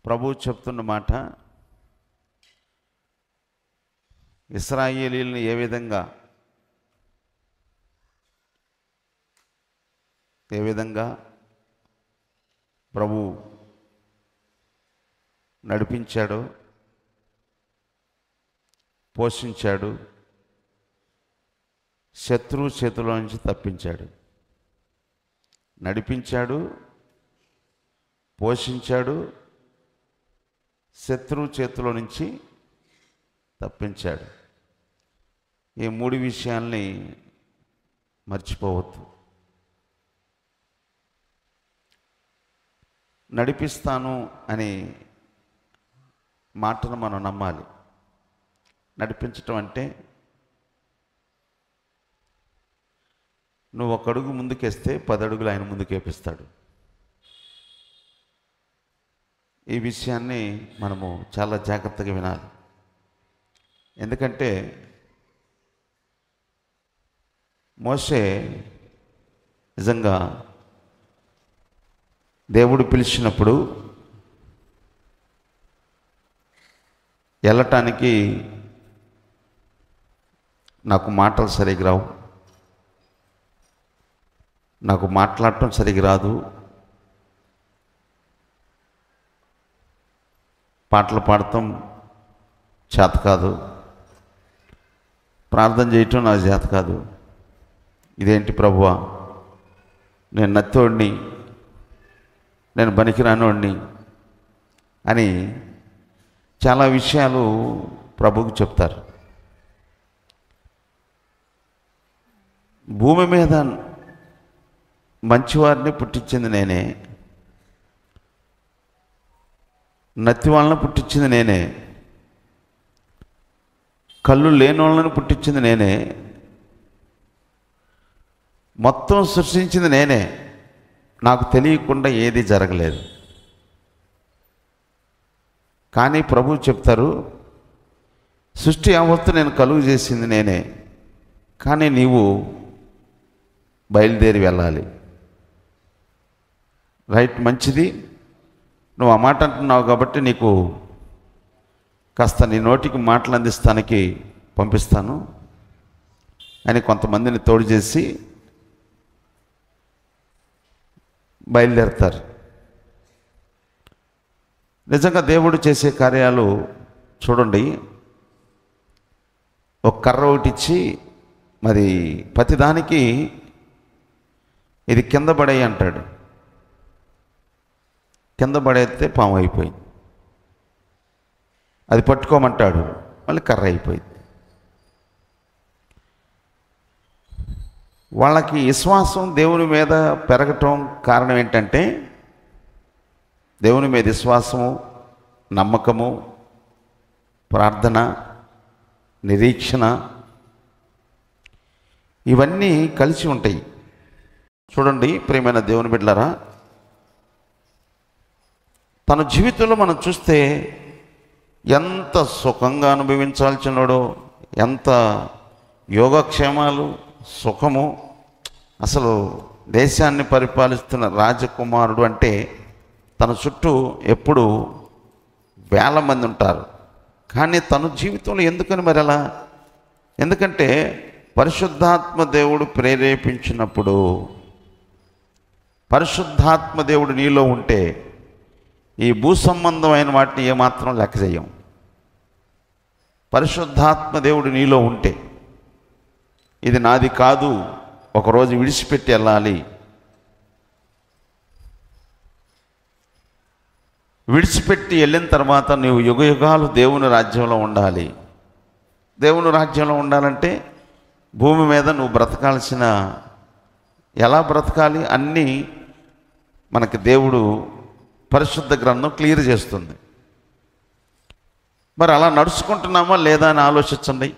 ప్రభువు చెప్తున్న మాట, ఇశ్రాయేలీయులను ఏ విధంగా ప్రభు నడిపించాడో, పోషించాడు, శత్రువు చేతిలో నుంచి తప్పించాడు. నడిపించాడు, పోషించాడు, శత్రువు చేతిలో నుంచి తప్పించాడు. ఈ మూడు విషయాల్ని మర్చిపోవద్దు. నడిపిస్తాను అనే మాటను మనం నమ్మాలి. నడిపించటం అంటే నువ్వు 1 అడుగు ముందుకేస్తే 10 అడుగులు ఆయన ముందుకేపిస్తాడు. ఈ విషయాన్ని మనము చాలా జాగ్రత్తగా వినాలి. ఎందుకంటే మోషే నిజంగా దేవుడు పిలిచినప్పుడు వెళ్ళటానికి నాకు మాటలు సరిగ్గా రావు, నాకు మాట్లాడటం సరిగ్గా రాదు, పాటలు పాడటం చేత కాదు, ప్రార్థన చేయటం నాకు చేత కాదు. ఇదేంటి ప్రభువా, నేను నత్తోడిని, నేను పనికిరానోడిని అని చాలా విషయాలు ప్రభువుకు చెప్తారు. భూమి మీద మంచివారిని పుట్టించింది నేనే, నత్తి వాళ్ళని పుట్టించింది నేనే, కళ్ళు లేని వాళ్ళని పుట్టించింది నేనే, మొత్తం సృష్టించింది నేనే. నాకు తెలియకుండా ఏది జరగలేదు. కానీ ప్రభువు చెప్తారు, సృష్టి యావత్తు నేను కలుగు చేసింది నేనే, కానీ నీవు బయలుదేరి వెళ్ళాలి. రైట్, మంచిది, నువ్వు ఆ మాట అంటున్నావు కాబట్టి నీకు కాస్త నీ నోటికి మాటలు అందిస్తానికి పంపిస్తాను అని కొంతమందిని తోడు చేసి బయలుదేరుతారు. నిజంగా దేవుడు చేసే కార్యాలు చూడండి. ఒక కర్ర ఒకటి ఇచ్చి, మరి ప్రతిదానికి ఇది కింద పడేయి అంటాడు. కింద పడేస్తే పాము అయిపోయింది. అది పట్టుకోమంటాడు, మళ్ళీ కర్ర అయిపోయింది. వాళ్ళకి విశ్వాసం దేవుని మీద పెరగటం కారణం ఏంటంటే, దేవుని మీద విశ్వాసము, నమ్మకము, ప్రార్థన, నిరీక్షణ ఇవన్నీ కలిసి ఉంటాయి. చూడండి ప్రియమైన దేవుని బిడ్డలారా, తన జీవితంలో మనం చూస్తే ఎంత సుఖంగా అనుభవించాల్సినాడో, ఎంత యోగక్షేమాలు, సుఖము. అసలు దేశాన్ని పరిపాలిస్తున్న రాజకుమారుడు అంటే తన చుట్టూ ఎప్పుడు వేల మంది ఉంటారు. కానీ తన జీవితంలో ఎందుకని మరి అలా? ఎందుకంటే పరిశుద్ధాత్మ దేవుడు ప్రేరేపించినప్పుడు, పరిశుద్ధాత్మ దేవుడు నీలో ఉంటే ఈ భూ సంబంధమైన వాటిని ఏమాత్రం లెక్క చేయం. పరిశుద్ధాత్మ దేవుడు నీలో ఉంటే ఇది నాది కాదు, ఒకరోజు విడిచిపెట్టి వెళ్ళాలి, విడిచిపెట్టి వెళ్ళిన తర్వాత నువ్వు యుగయుగాలు దేవుని రాజ్యంలో ఉండాలి. దేవుని రాజ్యంలో ఉండాలంటే భూమి మీద నువ్వు బ్రతకాల్సిన, ఎలా బ్రతకాలి అన్నీ మనకి దేవుడు పరిశుద్ధ గ్రంథం క్లియర్ చేస్తుంది. మరి అలా నడుచుకుంటున్నామా లేదా అని ఆలోచించండి.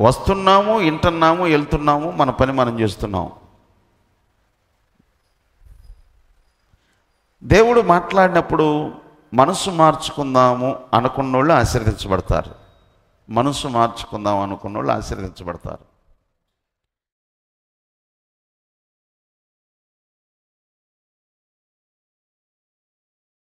వస్తున్నాము, వింటున్నాము, వెళ్తున్నాము, మన పని మనం చేస్తున్నాము. దేవుడు మాట్లాడినప్పుడు మనసు మార్చుకుందాము అనుకున్నోళ్ళు ఆశీర్వదించబడతారు. మనసు మార్చుకుందాం అనుకున్నోళ్ళు ఆశీర్వదించబడతారు.